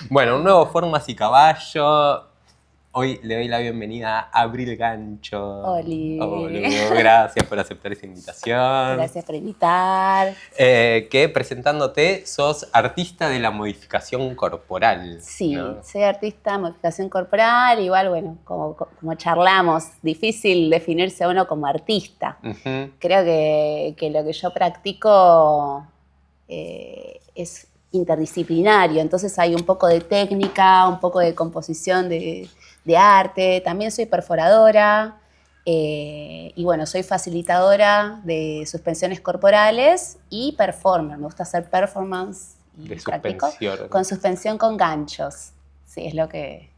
Bueno, un nuevo Formas y Caballo. Hoy le doy la bienvenida a Abril Gancho. Oli. Gracias por aceptar esa invitación. Gracias por invitar. Que presentándote, sos artista de la modificación corporal. Sí, ¿no? soy artista de modificación corporal. Igual, bueno, como charlamos, difícil definirse a uno como artista. Uh-huh. Creo que lo que yo practico es interdisciplinario. Entonces hay un poco de técnica, un poco de composición de arte. También soy perforadora. Y bueno, soy facilitadora de suspensiones corporales y performer. Me gusta hacer performance y de practico suspensión. con suspensión con ganchos. Sí, es lo que...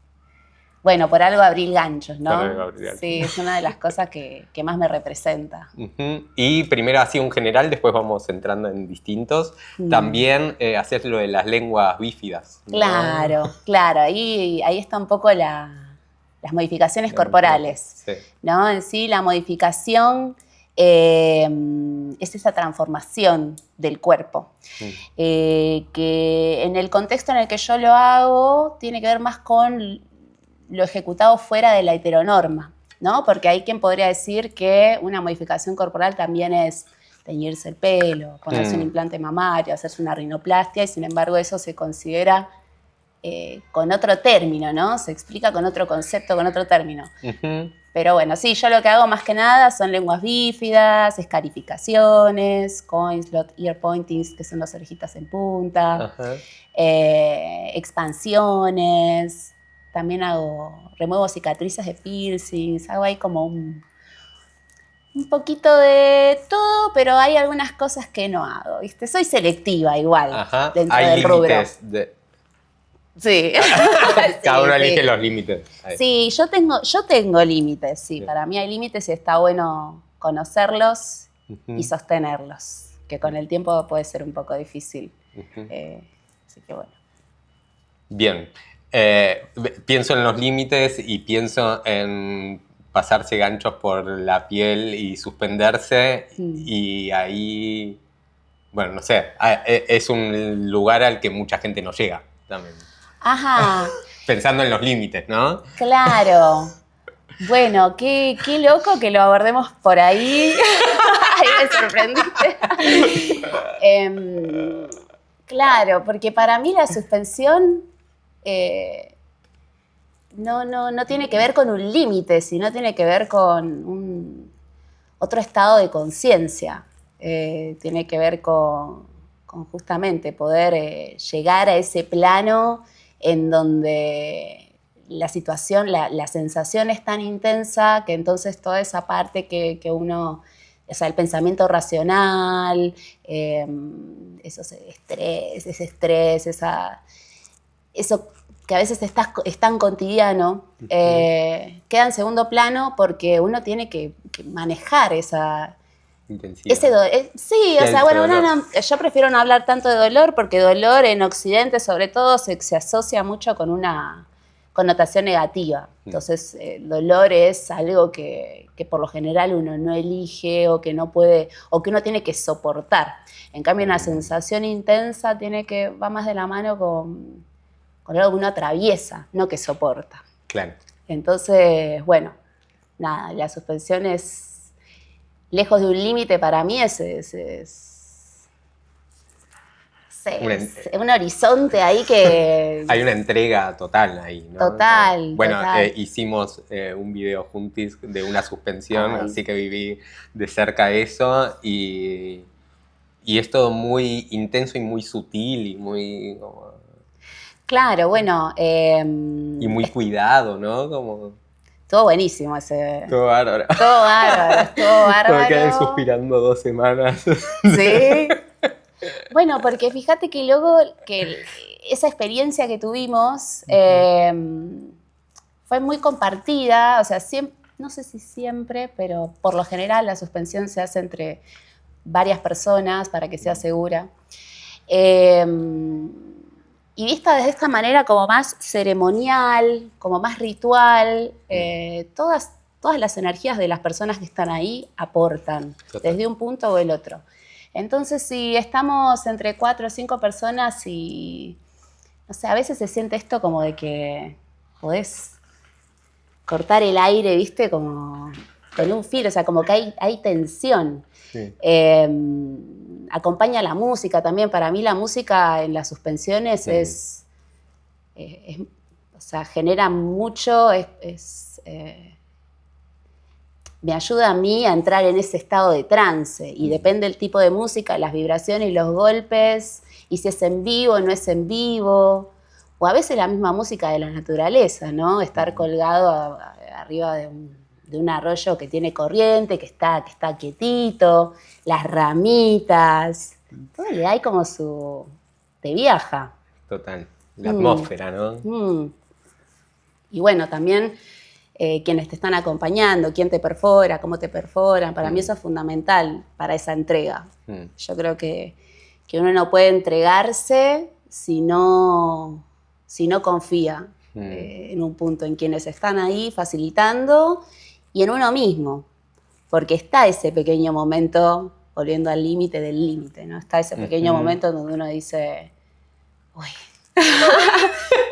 Bueno, por algo Abril Ganchos, ¿no? Por algo Abril Ganchos. Sí, es una de las cosas que más me representa. Uh-huh. Y primero así un general, después vamos entrando en distintos. También hacer lo de las lenguas bífidas, ¿no? Claro. Ahí está un poco las modificaciones corporales, sí. ¿no? En sí, la modificación es esa transformación del cuerpo, que en el contexto en el que yo lo hago tiene que ver más con lo ejecutado fuera de la heteronorma, ¿no? Porque hay quien podría decir que una modificación corporal también es teñirse el pelo, ponerse un implante mamario, hacerse una rinoplastia, y sin embargo eso se considera con otro término, ¿no? Se explica con otro concepto, con otro término. Uh-huh. Pero bueno, sí, yo lo que hago más que nada son lenguas bífidas, escarificaciones, coin slot ear pointings, que son las orejitas en punta, uh-huh. Expansiones, también remuevo cicatrices de piercings, hago ahí como un poquito de todo, pero hay algunas cosas que no hago, ¿viste? Soy selectiva igual, ajá. Dentro hay del rubro. Sí. Cada uno elige los límites. Ahí. Sí, yo tengo límites, sí. Bien. Para mí hay límites y está bueno conocerlos y sostenerlos, que con el tiempo puede ser un poco difícil. Así que bueno. Bien. Pienso en los límites y pienso en pasarse ganchos por la piel y suspenderse y ahí, bueno, no sé, es un lugar al que mucha gente no llega también. Ajá. Pensando en los límites, ¿no? Claro. Bueno, qué loco que lo abordemos por ahí. Ahí me sorprendiste. Claro, porque para mí la suspensión no tiene que ver con un límite, sino tiene que ver con otro estado de conciencia. Tiene que ver con justamente poder llegar a ese plano en donde la situación, la sensación es tan intensa que entonces toda esa parte que uno, o sea, el pensamiento racional, ese estrés, eso que a veces es tan cotidiano, queda en segundo plano porque uno tiene que manejar esa intensidad. Sí, o sea, bueno, yo prefiero no hablar tanto de dolor porque dolor en Occidente sobre todo se asocia mucho con una connotación negativa. Entonces, el dolor es algo que por lo general uno no elige o que no puede, o que uno tiene que soportar. En cambio, una sensación intensa va más de la mano con algo que uno atraviesa, no que soporta. Claro. Entonces, bueno, nada, la suspensión es... Lejos de un límite para mí es un horizonte ahí que... Hay una entrega total ahí, ¿no? Total. Bueno, hicimos un video juntis de una suspensión, así que viví de cerca eso y es todo muy intenso y muy sutil y muy... Como... Claro, bueno... y muy cuidado, ¿no? Como... Estuvo buenísimo ese... Estuvo bárbaro. Me quedé suspirando 2 semanas. Sí. Bueno, porque fíjate que luego esa experiencia que tuvimos fue muy compartida, o sea, no sé si siempre, pero por lo general la suspensión se hace entre varias personas para que sea segura. Y vista desde esta manera como más ceremonial, como más ritual, todas las energías de las personas que están ahí aportan, desde un punto o el otro. Entonces, si estamos entre 4 o 5 personas y, no sé, a veces se siente esto como de que podés cortar el aire, ¿viste? Como con un filo, o sea, como que hay tensión. Sí. Acompaña la música también. Para mí la música en las suspensiones o sea, genera mucho, me ayuda a mí a entrar en ese estado de trance. Y depende del tipo de música, las vibraciones y los golpes, y si es en vivo o no es en vivo. O a veces la misma música de la naturaleza, ¿no? Estar colgado arriba de un arroyo que tiene corriente, que está quietito, las ramitas. Todo le da como te viaja. Total. La atmósfera, ¿no? Y bueno, también quienes te están acompañando, quién te perfora, cómo te perforan. Para mí eso es fundamental para esa entrega. Yo creo que uno no puede entregarse si no confía en un punto, en quienes están ahí facilitando y en uno mismo. Porque está ese pequeño momento, volviendo al límite del límite, ¿no? Está ese pequeño momento donde uno dice, uy,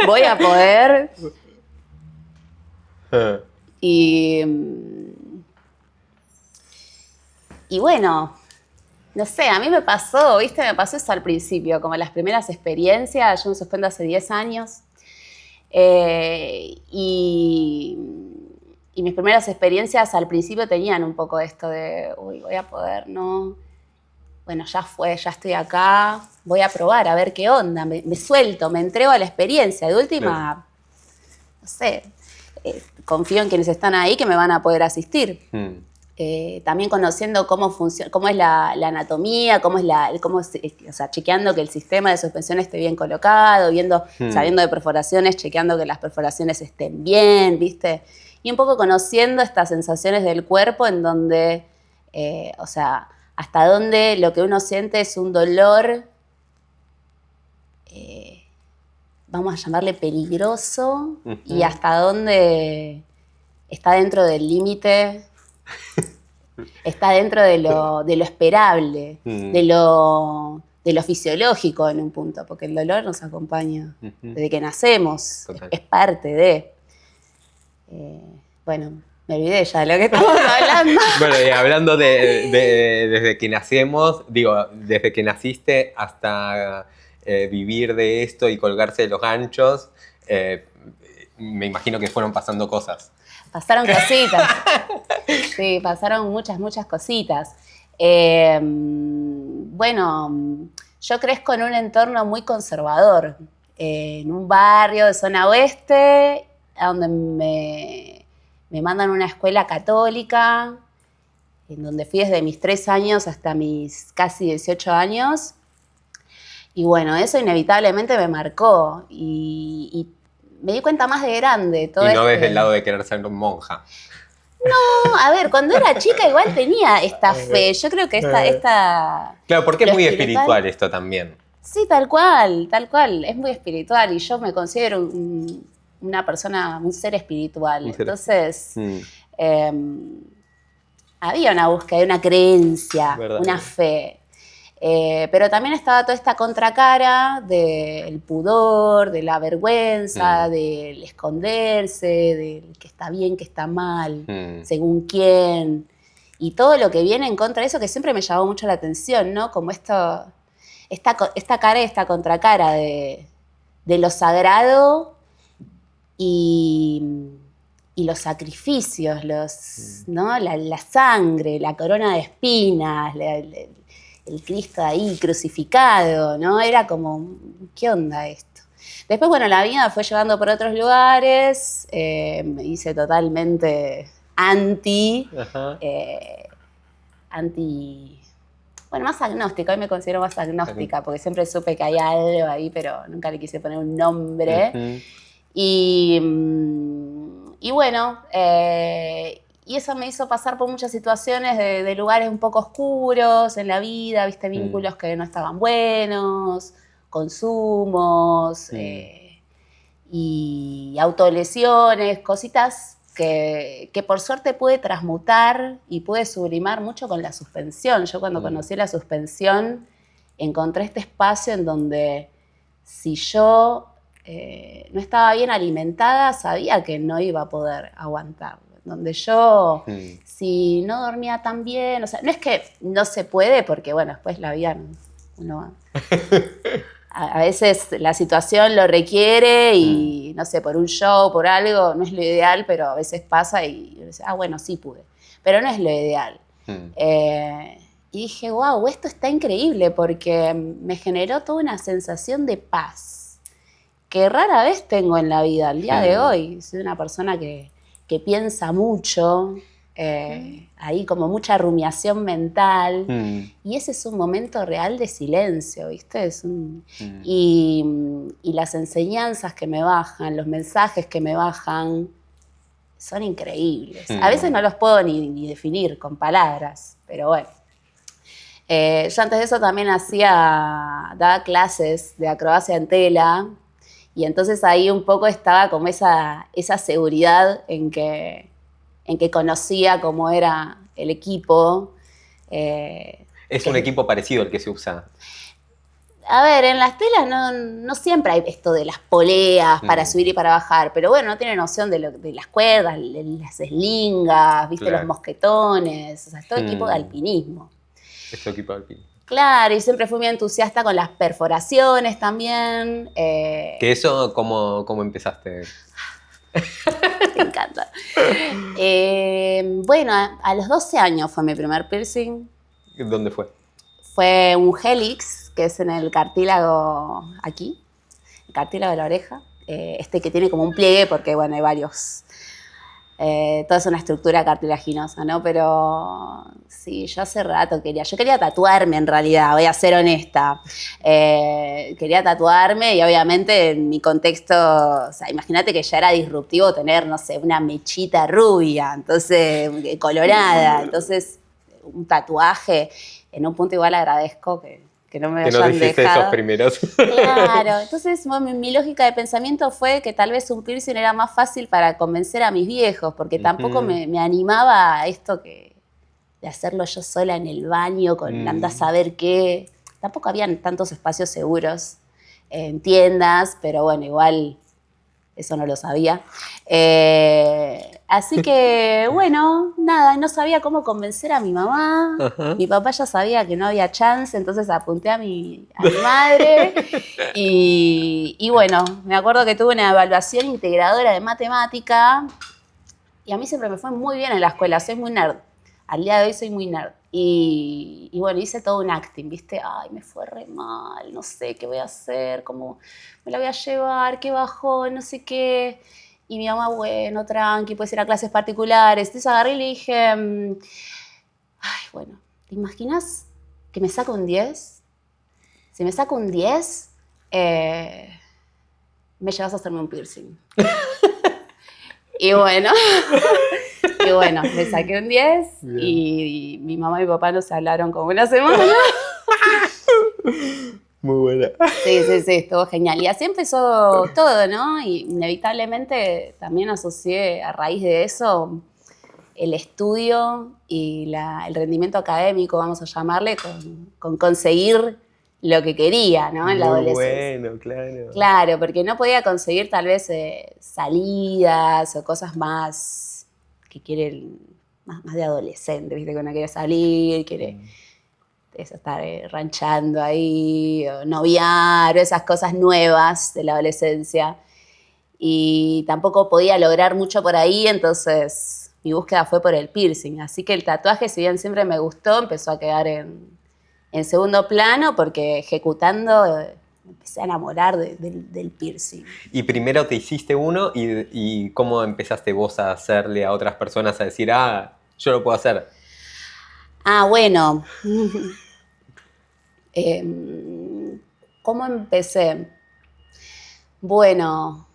voy a poder. Y bueno, no sé, a mí me pasó, ¿viste? Me pasó eso al principio, como las primeras experiencias. Yo me suspendo hace 10 años. Y mis primeras experiencias al principio tenían un poco esto de, uy, voy a poder, ¿no? Bueno, ya fue, ya estoy acá, voy a probar a ver qué onda, me suelto, me entrego a la experiencia. De última, no sé, confío en quienes están ahí que me van a poder asistir. También conociendo cómo funciona, cómo es la anatomía, o sea, chequeando que el sistema de suspensión esté bien colocado, sabiendo de perforaciones, chequeando que las perforaciones estén bien, ¿viste? Y un poco conociendo estas sensaciones del cuerpo en donde, o sea, hasta dónde lo que uno siente es un dolor, vamos a llamarle peligroso, y hasta dónde está dentro del límite, está dentro de lo esperable, de lo fisiológico en un punto, porque el dolor nos acompaña desde que nacemos, es parte de. Bueno, me olvidé ya de lo que estamos hablando. Bueno, y hablando desde que nacemos, digo, desde que naciste hasta vivir de esto y colgarse de los ganchos, me imagino que fueron pasando cosas. Pasaron cositas. Sí, pasaron muchas cositas. Bueno, yo crezco en un entorno muy conservador, en un barrio de zona oeste, donde me mandan a una escuela católica, en donde fui desde mis 3 años hasta mis casi 18 años. Y bueno, eso inevitablemente me marcó. Y me di cuenta más de grande. Todo y no desde el lado de querer ser monja. No, a ver, cuando era chica igual tenía esta fe. Yo creo que esta Claro, porque es muy espiritual esto también. Sí, tal cual. Es muy espiritual y yo me considero una persona, un ser espiritual. Entonces, había una búsqueda, una creencia, una fe. Pero también estaba toda esta contracara del pudor, de la vergüenza, del esconderse, del que está bien, que está mal, según quién. Y todo lo que viene en contra de eso, que siempre me llamó mucho la atención, ¿no? Como esta cara y esta contracara de lo sagrado y los sacrificios, ¿no? La sangre, la corona de espinas, el Cristo ahí crucificado, ¿no? Era como, ¿qué onda esto? Después, bueno, la vida me fue llevando por otros lugares, me hice totalmente bueno, más agnóstica, hoy me considero más agnóstica, porque siempre supe que hay algo ahí, pero nunca le quise poner un nombre. Y bueno, y eso me hizo pasar por muchas situaciones de lugares un poco oscuros en la vida, viste, vínculos que no estaban buenos, consumos, y autolesiones, cositas que por suerte pude transmutar y pude sublimar mucho con la suspensión. Yo cuando conocí la suspensión encontré este espacio en donde si yo no estaba bien alimentada, sabía que no iba a poder aguantarlo. Donde yo, si no dormía tan bien, o sea, no es que no se puede, porque bueno, después la vida uno... A veces la situación lo requiere y, no sé, por un show, por algo, no es lo ideal, pero a veces pasa y yo decía, bueno, sí pude. Pero no es lo ideal. Y dije, wow, esto está increíble porque me generó toda una sensación de paz que rara vez tengo en la vida. Al día de hoy soy una persona que piensa mucho, ahí como mucha rumiación mental, y ese es un momento real de silencio, ¿viste? Y las enseñanzas que me bajan, los mensajes que me bajan, son increíbles. A veces no los puedo ni definir con palabras, pero bueno. Yo antes de eso también daba clases de acrobacia en tela, y entonces ahí un poco estaba como esa seguridad en que conocía cómo era el equipo. Es un equipo parecido al que se usa. A ver, en las telas no siempre hay esto de las poleas para subir y para bajar, pero bueno, no tiene noción de las cuerdas, las eslingas, ¿viste? Claro. Los mosquetones, o sea, es todo equipo de alpinismo. Es todo equipo de alpinismo. Claro, y siempre fui muy entusiasta con las perforaciones también. ¿Que eso cómo empezaste? Me encanta. Bueno, a los 12 años fue mi primer piercing. ¿Dónde fue? Fue un helix, que es en el cartílago aquí, el cartílago de la oreja. Que tiene como un pliegue porque, bueno, hay varios... todo es una estructura cartilaginosa, ¿no? Pero sí, yo hace rato yo quería tatuarme en realidad, voy a ser honesta. Quería tatuarme y obviamente en mi contexto, o sea, imagínate que ya era disruptivo tener, no sé, una mechita rubia, entonces, colorada, entonces un tatuaje, en un punto igual agradezco que no me hayan dejado. Esos primeros. Claro, entonces mi lógica de pensamiento fue que tal vez un piercing era más fácil para convencer a mis viejos, porque tampoco me animaba a esto de hacerlo yo sola en el baño, con anda a saber qué. Tampoco habían tantos espacios seguros en tiendas, pero bueno, igual eso no lo sabía. Así que, bueno, nada, no sabía cómo convencer a mi mamá. Ajá. Mi papá ya sabía que no había chance, entonces apunté a mi madre. Y bueno, me acuerdo que tuve una evaluación integradora de matemática y a mí siempre me fue muy bien en la escuela, soy muy nerd. Al día de hoy soy muy nerd. Y bueno, hice todo un acting, ¿viste? Ay, me fue re mal, no sé qué voy a hacer, cómo me la voy a llevar, qué bajón, no sé qué. Y mi mamá, bueno, tranqui, puedes ir a clases particulares. Entonces agarré y le dije, ay, bueno, ¿te imaginas que me saco un 10? Si me saco un 10, me llevas a hacerme un piercing. Y bueno... Y bueno, le saqué un 10 y mi mamá y mi papá no se hablaron como una semana. Muy buena. Sí, estuvo genial. Y así empezó todo, ¿no? Y inevitablemente también asocié a raíz de eso el estudio y el rendimiento académico, vamos a llamarle, con conseguir lo que quería, ¿no? En la adolescencia. Bueno, claro. Claro, porque no podía conseguir tal vez salidas o cosas más... que quiere más de adolescente, ¿viste? Que uno quiere salir, quiere estar ranchando ahí, o noviar, o esas cosas nuevas de la adolescencia. Y tampoco podía lograr mucho por ahí, entonces mi búsqueda fue por el piercing. Así que el tatuaje, si bien siempre me gustó, empezó a quedar en segundo plano, porque ejecutando... me empecé a enamorar del piercing. Y primero te hiciste uno y ¿cómo empezaste vos a hacerle a otras personas a decir, yo lo puedo hacer? Bueno. ¿Cómo empecé? Bueno,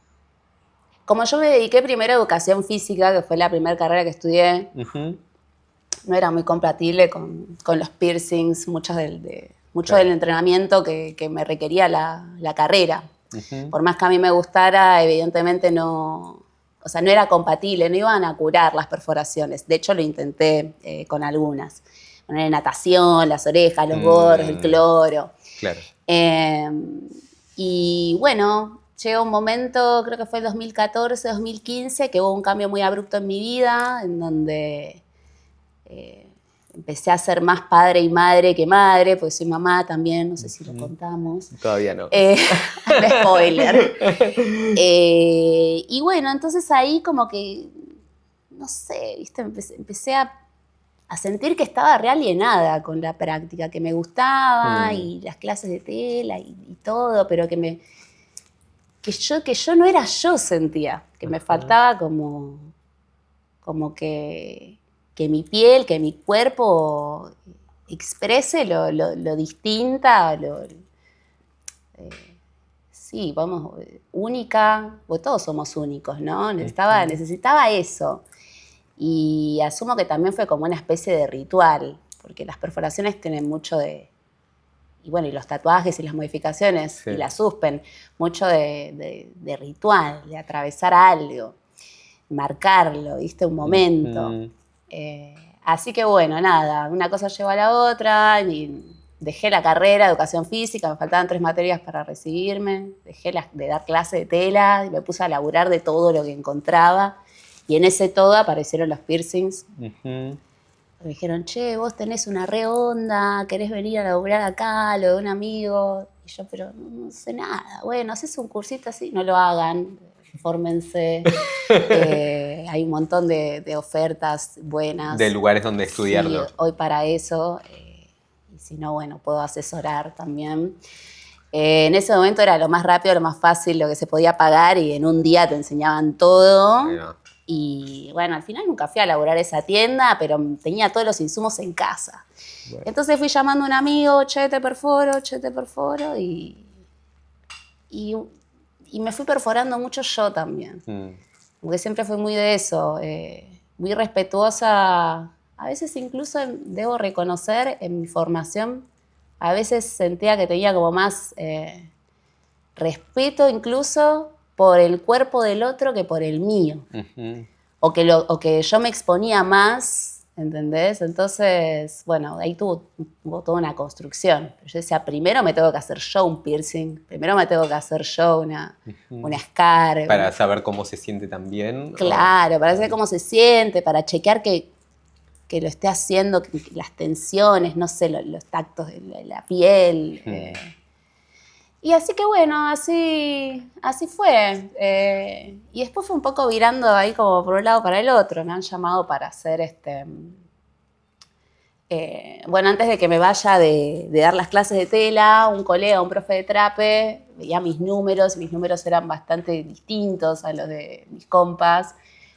como yo me dediqué primero a educación física, que fue la primera carrera que estudié, no era muy compatible con los piercings, mucho del entrenamiento que me requería la carrera. Por más que a mí me gustara, evidentemente no... o sea, no era compatible, no iban a curar las perforaciones. De hecho, lo intenté con algunas. Poner natación, las orejas, los gorros, el cloro. Claro. Y bueno, llegó un momento, creo que fue el 2014, 2015, que hubo un cambio muy abrupto en mi vida, en donde empecé a ser más padre y madre que madre, porque soy mamá también, no sé si lo contamos. Todavía no. Spoiler. Y bueno, entonces ahí como que, no sé, ¿viste? Empecé a sentir que estaba re alienada con la práctica, que me gustaba y las clases de tela y todo, pero que yo no era yo, sentía, que me faltaba como que mi piel, que mi cuerpo exprese lo distinta, sí, vamos, única, porque todos somos únicos, ¿no? Necesitaba eso. Y asumo que también fue como una especie de ritual, porque las perforaciones tienen mucho de... Y bueno, y los tatuajes y las modificaciones y la suspen, mucho de ritual, de atravesar algo, marcarlo, ¿viste? Un momento. Así que bueno, nada, una cosa llevó a la otra, y dejé la carrera de educación física, me faltaban 3 materias para recibirme, dejé de dar clase de tela y me puse a laburar de todo lo que encontraba. Y en ese todo aparecieron los piercings. Me dijeron, che, vos tenés una re onda, querés venir a laburar acá, lo de un amigo. Y yo, pero no sé nada. Bueno, haces un cursito así, no lo hagan, fórmense. Hay un montón de ofertas buenas. De lugares donde estudiarlo. Sí, hoy para eso. Y si no, bueno, puedo asesorar también. En ese momento era lo más rápido, lo más fácil, lo que se podía pagar, y en un día te enseñaban todo. Bueno. Y bueno, al final nunca fui a laburar esa tienda, pero tenía todos los insumos en casa. Bueno. Entonces fui llamando a un amigo, che, te perforo, y me fui perforando mucho yo también. Porque siempre fui muy de eso, muy respetuosa. A veces incluso, debo reconocer, en mi formación, a veces sentía que tenía como más respeto incluso por el cuerpo del otro que por el mío. O que yo me exponía más, ¿entendés? Entonces, bueno, ahí hubo toda una construcción. Yo decía, primero me tengo que hacer yo un piercing, primero me tengo que hacer yo una scar. Para saber cómo se siente también. Claro, para saber cómo se siente, para chequear que lo esté haciendo, que las tensiones, no sé, los tactos de la piel. Y así que bueno, así fue. Y después fue un poco virando ahí como por un lado para el otro. Me han llamado para hacer bueno, antes de que me vaya de dar las clases de tela, un colega, un profe de trape, veía mis números eran bastante distintos a los de mis compas.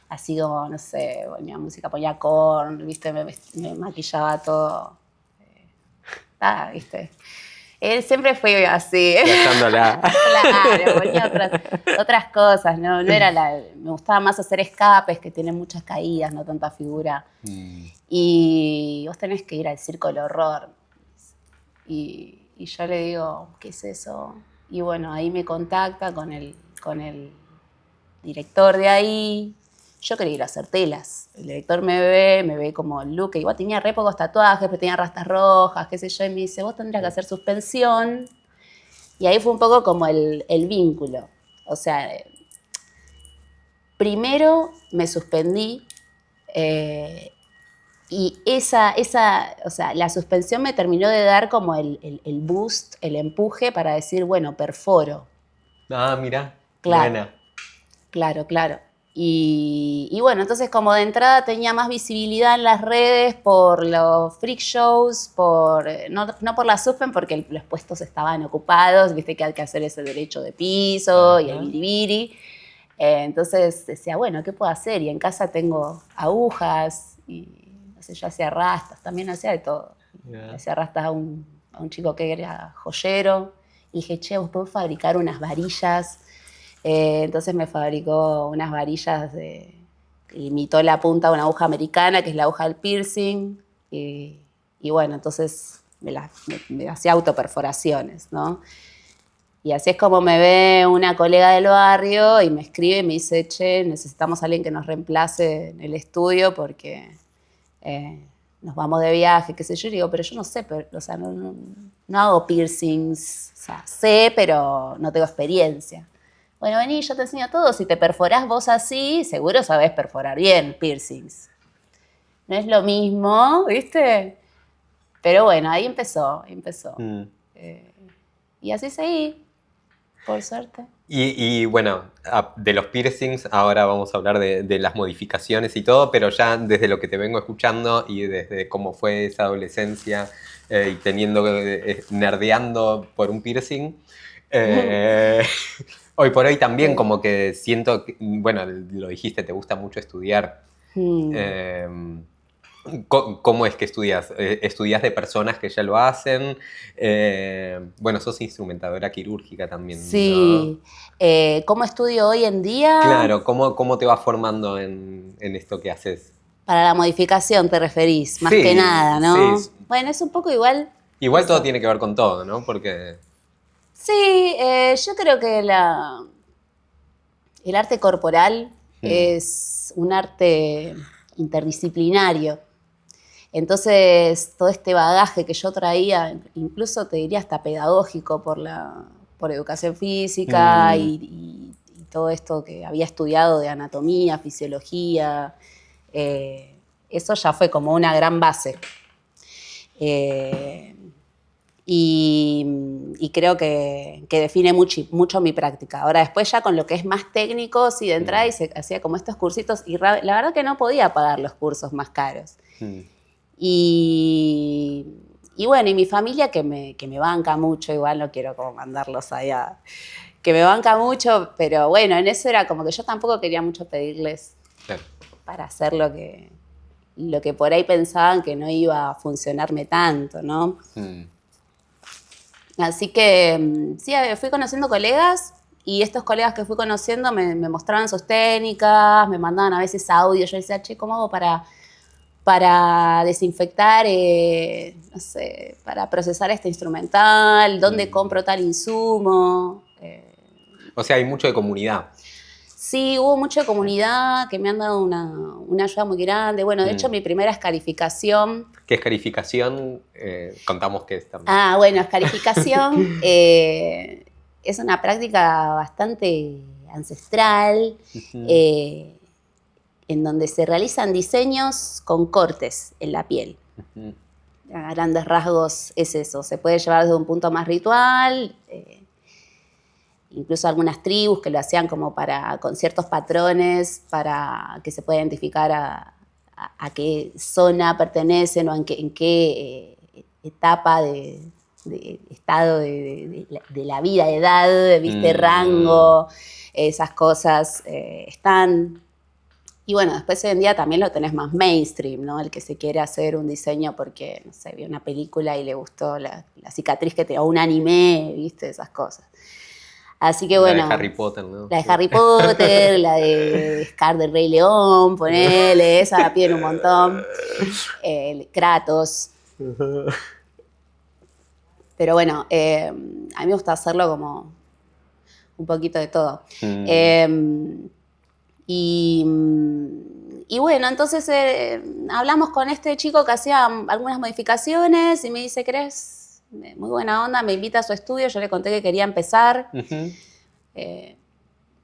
Así como, no sé, ponía música, ponía Korn, ¿viste? Me maquillaba todo. ¿Viste? Él siempre fue así. Gastándola. Claro, ponía otras cosas, ¿no? No era me gustaba más hacer escapes que tienen muchas caídas, no tanta figura. Y vos tenés que ir al Circo del Horror. Y yo le digo, ¿qué es eso? Y bueno, ahí me contacta con el director de ahí. Yo quería ir a hacer telas. El director me ve como Luke, igual tenía re pocos tatuajes, pero tenía rastas rojas, qué sé yo, y me dice, vos tendrías que hacer suspensión. Y ahí fue un poco como el vínculo. O sea, primero me suspendí y o sea, la suspensión me terminó de dar como el boost, el empuje para decir, bueno, perforo. Ah, mira, claro, buena. Claro. Y bueno, entonces como de entrada tenía más visibilidad en las redes por los freak shows, no por la suspen, porque los puestos estaban ocupados, viste que hay que hacer ese derecho de piso y el biribiri. Entonces decía, bueno, ¿qué puedo hacer? Y en casa tengo agujas y no sé, yo hacía rastas, también hacía de todo. Hacía rastas a un chico que era joyero. Y dije, che, vos podés fabricar unas varillas. Entonces me fabricó unas varillas imitó la punta de una aguja americana, que es la aguja del piercing, y bueno, entonces me hacía autoperforaciones, ¿no? Y así es como me ve una colega del barrio y me escribe y me dice, che, necesitamos a alguien que nos reemplace en el estudio porque nos vamos de viaje, qué sé yo. Y digo, pero yo no sé, o sea, no hago piercings. O sea, sé, pero no tengo experiencia. Bueno, vení, yo te enseño todo. Si te perforás vos así, seguro sabés perforar bien piercings. No es lo mismo, ¿viste? Pero bueno, ahí empezó. Y así seguí, por suerte. Y bueno, de los piercings, ahora vamos a hablar de las modificaciones y todo, pero ya desde lo que te vengo escuchando y desde cómo fue esa adolescencia y nerdeando por un piercing, hoy por hoy también como que siento, bueno, lo dijiste, te gusta mucho estudiar. ¿Cómo es que estudias? ¿Estudias de personas que ya lo hacen? Bueno, sos instrumentadora quirúrgica también, Sí. ¿no? ¿Cómo estudio hoy en día? Claro, ¿cómo te vas formando en esto que haces? Para la modificación te referís, más Sí, que nada, ¿no? sí. Bueno, es un poco igual. Igual todo Eso. tiene que ver con todo, ¿no? Porque... Sí, yo creo que el arte corporal es un arte interdisciplinario. Entonces, todo este bagaje que yo traía, incluso te diría hasta pedagógico por educación física y todo esto que había estudiado de anatomía, fisiología, eso ya fue como una gran base. Y creo que define mucho mi práctica. Ahora, después ya con lo que es más técnico, sí, de entrada y se hacía como estos cursitos, y la verdad que no podía pagar los cursos más caros. Y bueno, y mi familia que me banca mucho, igual no quiero como mandarlos allá, que me banca mucho, pero bueno, en eso era como que yo tampoco quería mucho pedirles para hacer lo que por ahí pensaban que no iba a funcionarme tanto, ¿no? Así que sí, fui conociendo colegas y estos colegas que fui conociendo me mostraban sus técnicas, me mandaban a veces audio. Yo decía, che, ¿cómo hago para desinfectar, no sé, para procesar este instrumental? ¿Dónde compro tal insumo? O sea, hay mucho de comunidad. Sí, hubo mucha comunidad que me han dado una ayuda muy grande. Bueno, de hecho, mi primera escarificación... ¿Qué es escarificación? Contamos qué es también. Ah, bueno, escarificación es una práctica bastante ancestral, en donde se realizan diseños con cortes en la piel. A grandes rasgos es eso. Se puede llevar desde un punto más ritual, incluso algunas tribus que lo hacían como con ciertos patrones para que se pueda identificar a qué zona pertenecen o en qué etapa de estado de la vida, de edad, viste, rango, esas cosas están. Y bueno, después hoy en día también lo tenés más mainstream, ¿no? El que se quiere hacer un diseño porque, no sé, vio una película y le gustó la cicatriz que tenía, o un anime, viste, esas cosas. Así que bueno. La de Harry Potter, ¿no? La de Harry Potter, la de Scar del Rey León, ponele, esa la piden un montón. Kratos. Pero bueno, a mí me gusta hacerlo como un poquito de todo. Y bueno, entonces hablamos con este chico que hacía algunas modificaciones y me dice, ¿querés? Muy buena onda, me invita a su estudio, yo le conté que quería empezar. En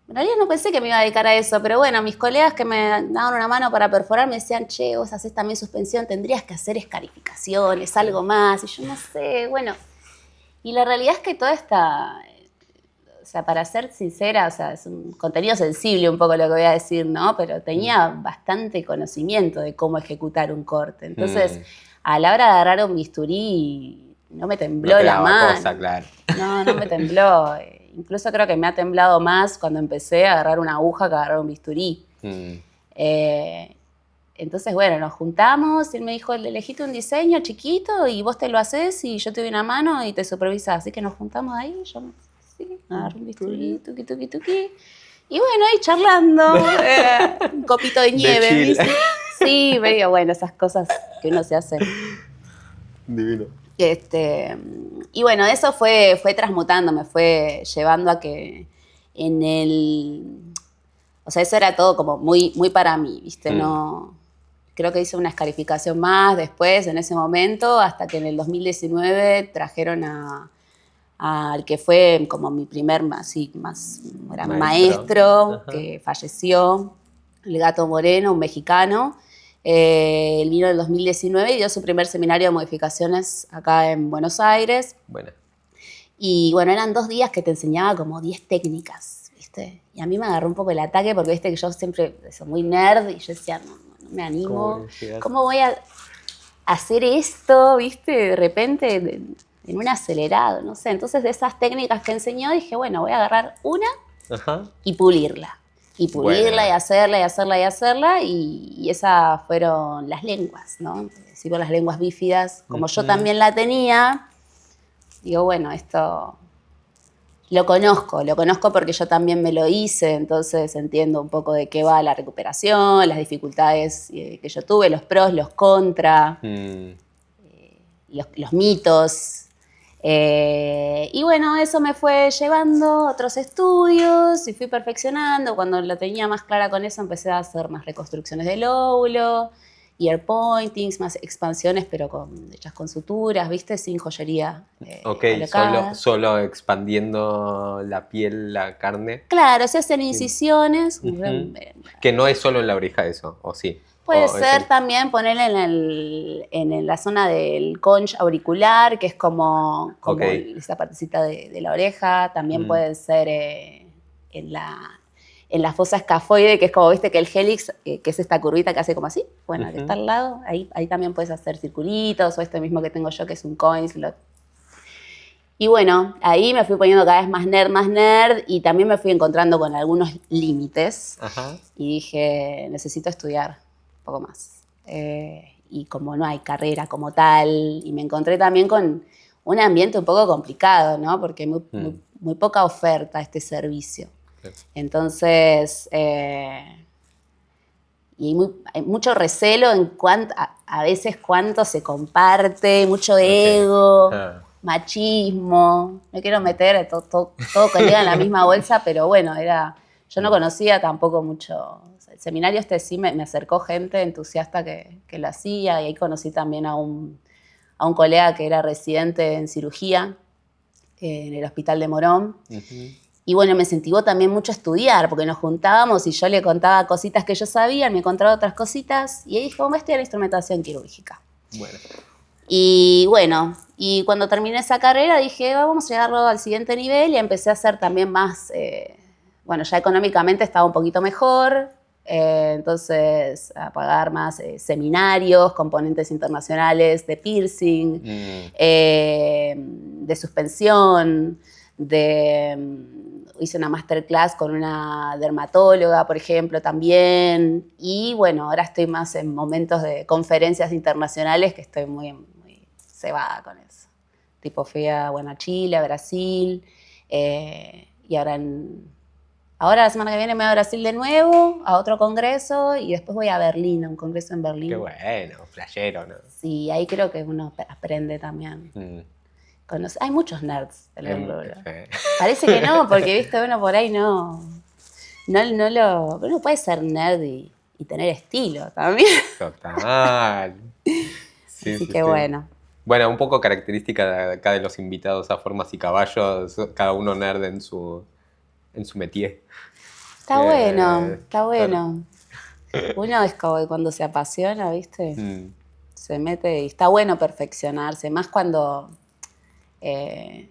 realidad no pensé que me iba a dedicar a eso, pero bueno, mis colegas que me daban una mano para perforar me decían, che, vos hacés también suspensión, tendrías que hacer escarificaciones, algo más. Y yo no sé, bueno. Y la realidad es que toda esta... O sea, para ser sincera, o sea, es un contenido sensible un poco lo que voy a decir, ¿no? Pero tenía bastante conocimiento de cómo ejecutar un corte. Entonces, a la hora de agarrar un bisturí, no me tembló la mano. Cosa, claro. No me tembló. Incluso creo que me ha temblado más cuando empecé a agarrar una aguja que a agarrar un bisturí. Entonces, bueno, nos juntamos y él me dijo, elegiste un diseño chiquito y vos te lo haces y yo te doy una mano y te supervisás. Así que nos juntamos ahí, yo agarré un bisturí, tuqui, tuqui, tuqui. Y bueno, ahí charlando, un copito de nieve. De chill. Sí, medio bueno, esas cosas que uno se hace. Divino. Y bueno, eso fue transmutando, me fue llevando a que en el... O sea, eso era todo como muy, muy para mí, ¿viste? No, creo que hice una escarificación más después, en ese momento, hasta que en el 2019 trajeron al que fue como mi primer así, más gran maestro, que falleció, el Gato Moreno, un mexicano. Él vino en el 2019 y dio su primer seminario de modificaciones acá en Buenos Aires. Bueno. Y bueno, eran 2 días que te enseñaba como 10 técnicas, ¿viste? Y a mí me agarró un poco el ataque porque, viste, que yo siempre soy muy nerd y yo decía, no me animo. ¿Cómo voy a hacer esto, viste, de repente en un acelerado? No sé. Entonces, de esas técnicas que enseñó, dije, bueno, voy a agarrar una y pulirla. Y pulirla y hacerla y hacerla y hacerla. Y esas fueron las lenguas, ¿no? Decimos las lenguas bífidas. Como yo también la tenía, digo, bueno, esto lo conozco porque yo también me lo hice, entonces entiendo un poco de qué va la recuperación, las dificultades que yo tuve, los pros, los contras, los mitos. Y bueno, eso me fue llevando a otros estudios y fui perfeccionando. Cuando lo tenía más clara con eso, empecé a hacer más reconstrucciones del óvulo, ear pointings, más expansiones, pero hechas con suturas, ¿viste? Sin joyería. Ok, solo expandiendo la piel, la carne. Claro, se hacen incisiones. Que no es solo en la oreja eso, ¿o sí? Puede ser también ponerle en la zona del conch auricular, que es como esa partecita de la oreja. También puede ser en la fosa escafoide, que es como, viste, que el hélix, que es esta curvita que hace como así, bueno, que está al lado, ahí también puedes hacer circulitos, o este mismo que tengo yo, que es un coin slot. Y bueno, ahí me fui poniendo cada vez más nerd, y también me fui encontrando con algunos límites. Y dije, necesito estudiar un poco más. Y como no hay carrera como tal, y me encontré también con un ambiente un poco complicado, ¿no? Porque hay muy poca oferta a este servicio. Entonces, y hay mucho recelo en cuanto a veces cuánto se comparte, mucho ego, machismo. No quiero meter todo que llega en la misma bolsa, pero bueno, yo no conocía tampoco mucho. El seminario sí me acercó gente entusiasta que lo hacía, y ahí conocí también a un colega que era residente en cirugía en el hospital de Morón. Y bueno, me incentivó también mucho a estudiar, porque nos juntábamos y yo le contaba cositas que yo sabía, me contaba otras cositas, y ahí dije, vamos a estudiar instrumentación quirúrgica. Bueno. Y bueno, y cuando terminé esa carrera dije, vamos a llevarlo al siguiente nivel, y empecé a hacer también más, bueno, ya económicamente estaba un poquito mejor, entonces a pagar más seminarios, componentes internacionales de piercing, de suspensión, hice una masterclass con una dermatóloga, por ejemplo, también. Y bueno, ahora estoy más en momentos de conferencias internacionales que estoy muy cebada con eso. Tipo fui a Chile, a Brasil, y ahora la semana que viene me voy a Brasil de nuevo, a otro congreso, y después voy a Berlín, a un congreso en Berlín. Qué bueno, flashero, ¿no? Sí, ahí creo que uno aprende también. Hay muchos nerds en el mundo. Parece que no, porque viste, uno por ahí no uno puede ser nerd y tener estilo también. Total. Sí, así que bueno. Bueno, un poco característica de acá de los invitados a Formas y Caballos, cada uno nerd en su métier. Está bueno. Uno es como cuando se apasiona, ¿viste? Se mete y está bueno perfeccionarse, más cuando creo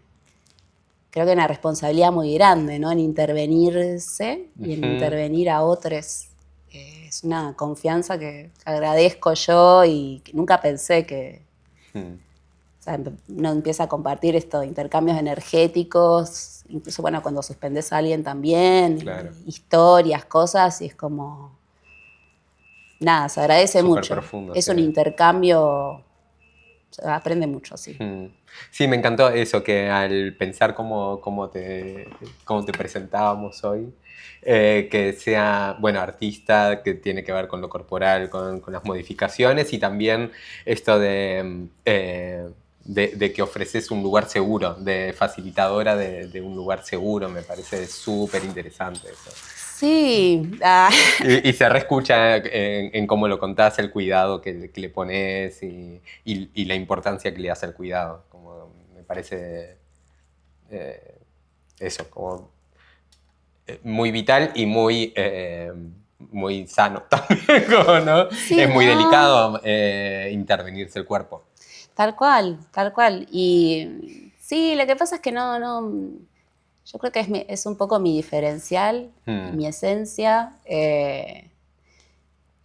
que hay una responsabilidad muy grande, ¿no? En intervenirse y en intervenir a otros. Es una confianza que agradezco yo y que nunca pensé que o sea, uno empieza a compartir estos intercambios energéticos, incluso bueno, cuando suspendes a alguien también, historias, cosas, y es como nada, se agradece súper mucho. Profundo, es un intercambio, se aprende mucho, sí. Sí, me encantó eso, que al pensar cómo te presentábamos hoy, que sea, bueno, artista, que tiene que ver con lo corporal, con las modificaciones, y también esto de de que ofreces un lugar seguro, de facilitadora de un lugar seguro. Me parece súper interesante eso. Sí. Y se reescucha en cómo lo contás, el cuidado que le pones y la importancia que le das al cuidado. Como me parece eso, como muy vital y muy sano también, ¿no? Sí, Es muy ¿no? delicado intervenirse el cuerpo. Tal cual, tal cual. Y sí, lo que pasa es que yo creo que es un poco mi diferencial y mi esencia.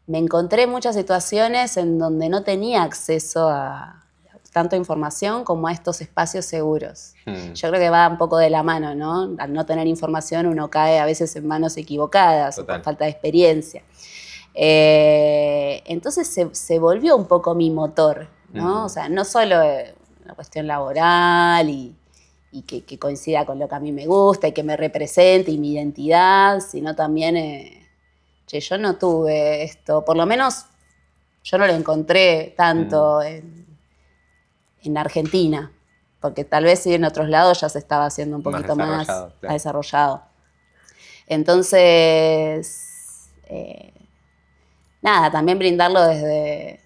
Me encontré en muchas situaciones en donde no tenía acceso a tanto información como a estos espacios seguros. Yo creo que va un poco de la mano, ¿no? Al no tener información uno cae a veces en manos equivocadas o por falta de experiencia. Entonces se volvió un poco mi motor, ¿no? O sea, no solo una cuestión laboral y que coincida con lo que a mí me gusta y que me represente y mi identidad, sino también, yo no tuve esto, por lo menos yo no lo encontré tanto en Argentina, porque tal vez sí en otros lados ya se estaba haciendo un poquito más desarrollado. Entonces, nada, también brindarlo desde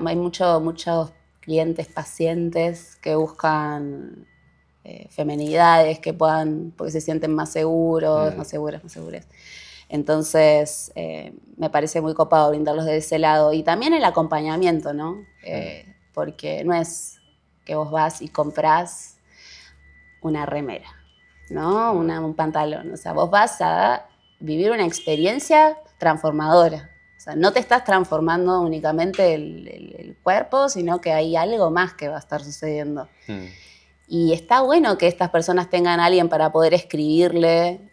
hay muchos clientes, pacientes que buscan feminidades, que puedan, porque se sienten más seguros, más seguras. Entonces, me parece muy copado brindarlos de ese lado. Y también el acompañamiento, ¿no? Porque no es que vos vas y comprás una remera, ¿no? Un pantalón. O sea, vos vas a vivir una experiencia transformadora. O sea, no te estás transformando únicamente el cuerpo, sino que hay algo más que va a estar sucediendo. Y está bueno que estas personas tengan a alguien para poder escribirle,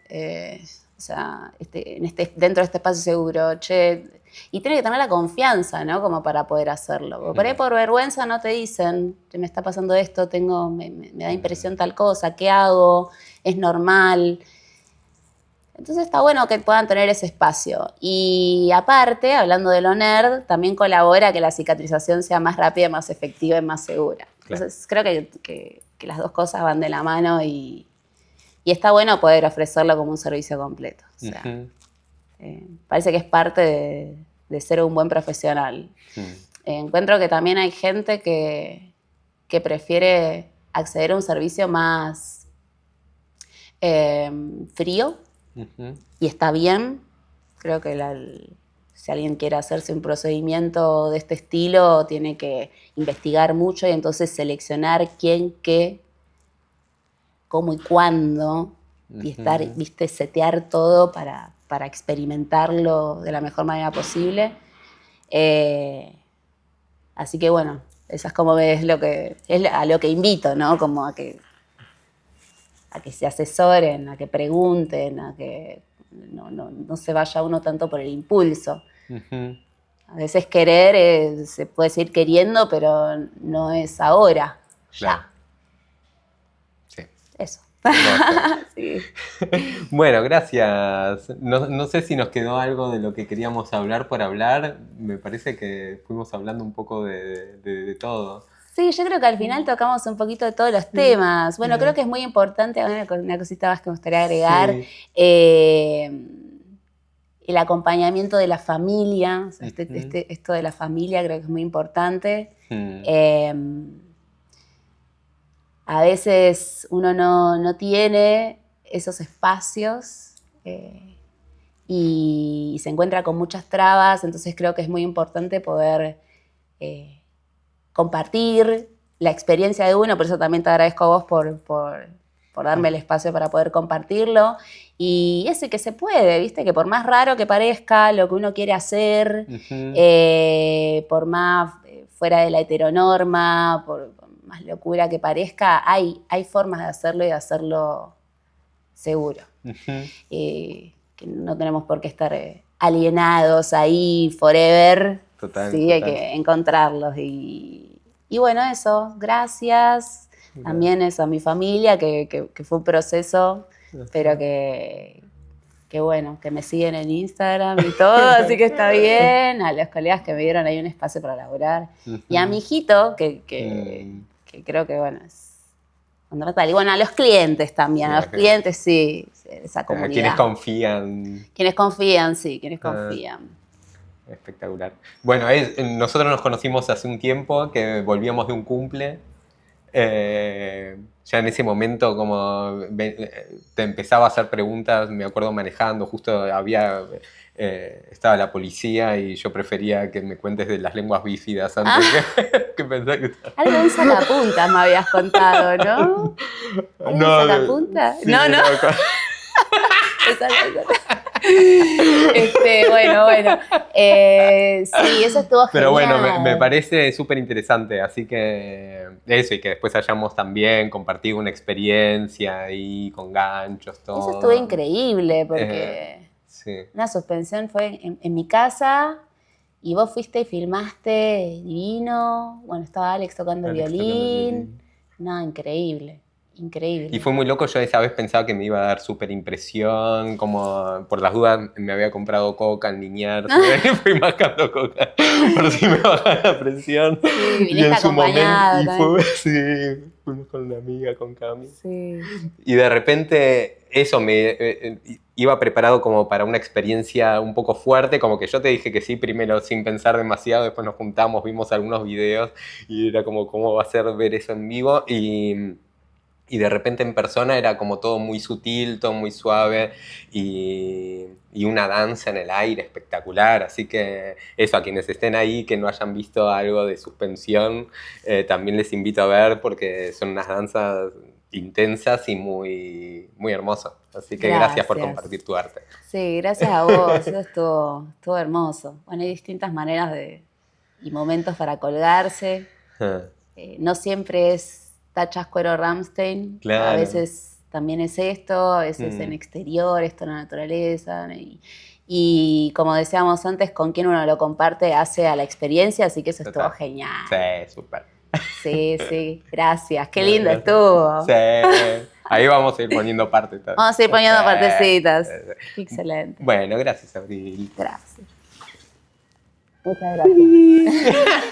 o sea, dentro de este espacio seguro, y tiene que tener la confianza, ¿no? Como para poder hacerlo. Porque por ahí por vergüenza no te dicen, me está pasando esto, me da impresión tal cosa, ¿qué hago? ¿Es normal? Entonces está bueno que puedan tener ese espacio. Y aparte, hablando de lo nerd, también colabora a que la cicatrización sea más rápida, más efectiva y más segura. Entonces creo que las dos cosas van de la mano y está bueno poder ofrecerlo como un servicio completo. O sea, parece que es parte de ser un buen profesional. Encuentro que también hay gente que prefiere acceder a un servicio más frío, y está bien. Creo que si alguien quiere hacerse un procedimiento de este estilo, tiene que investigar mucho y entonces seleccionar quién, qué, cómo y cuándo, y setear todo para experimentarlo de la mejor manera posible. Así que bueno, esa es como es a lo que invito, ¿no? Como a que se asesoren, a que pregunten, a que no se vaya uno tanto por el impulso. A veces querer se puede seguir queriendo, pero no es ahora, claro. ya. Sí. Eso. Sí. Bueno, gracias. No sé si nos quedó algo de lo que queríamos hablar por hablar. Me parece que fuimos hablando un poco de todo. Sí, yo creo que al final tocamos un poquito de todos los temas. Bueno, creo que es muy importante, una cosita más que me gustaría agregar, el acompañamiento de la familia. O sea, esto de la familia creo que es muy importante. A veces uno no tiene esos espacios y se encuentra con muchas trabas, entonces creo que es muy importante poder compartir la experiencia de uno, por eso también te agradezco a vos por darme el espacio para poder compartirlo. Y eso, que se puede, ¿viste? Que por más raro que parezca lo que uno quiere hacer, por más fuera de la heteronorma, por más locura que parezca, hay formas de hacerlo y de hacerlo seguro. Que no tenemos por qué estar alienados ahí forever. Total, sí, hay que encontrarlos. Y bueno, eso, gracias. También eso a mi familia, que fue un proceso, pero que que bueno, que me siguen en Instagram y todo, así que está bien. A los colegas que me dieron ahí un espacio para laburar. Y a mi hijito, que creo que, bueno, es fundamental. Y bueno, a los clientes también, a los clientes sí, esa comunidad. Quienes confían. Quienes confían, sí, quienes confían. Espectacular. Bueno, nosotros nos conocimos hace un tiempo, que volvíamos de un cumple. Ya en ese momento como te empezaba a hacer preguntas, me acuerdo manejando, justo estaba la policía y yo prefería que me cuentes de las lenguas bífidas antes que pensar que estaba... Algo de un sacapuntas me habías contado, ¿no? ¿Algo de un sacapuntas? Sí, No. Bueno. Sí, eso estuvo genial. Pero bueno, me parece súper interesante, así que eso, y que después hayamos también compartido una experiencia ahí con ganchos, todo. Eso estuvo increíble, porque una suspensión fue en mi casa, y vos fuiste y filmaste divino. Bueno, estaba Alex tocando el violín. No, increíble. Increíble. Y fue muy loco, yo esa vez pensaba que me iba a dar súper impresión, como por las dudas me había comprado coca al niñar, fui mascando coca por si me bajaba la presión. Sí, viniste y en su momento, fuimos con una amiga, con Cami. Sí. Y de repente eso iba preparado como para una experiencia un poco fuerte, como que yo te dije que sí primero sin pensar demasiado, después nos juntamos, vimos algunos videos y era como cómo va a ser ver eso en vivo y de repente en persona era como todo muy sutil, todo muy suave y una danza en el aire espectacular. Así que eso, a quienes estén ahí, que no hayan visto algo de Suspensión, también les invito a ver porque son unas danzas intensas y muy, muy hermosas. Así que gracias por compartir tu arte. Sí, gracias a vos, eso estuvo hermoso. Bueno, hay distintas maneras y momentos para colgarse. No siempre es Tachas Cuero Rammstein, claro. A veces también es esto, a veces en exterior, esto en la naturaleza. Y como decíamos antes, con quien uno lo comparte hace a la experiencia, así que eso estuvo genial. Sí, súper. Sí, gracias. Qué lindo estuvo. Sí, ahí vamos a ir poniendo partes. Vamos a ir poniendo partecitas. Excelente. Bueno, gracias, Abril. Gracias. Muchas gracias.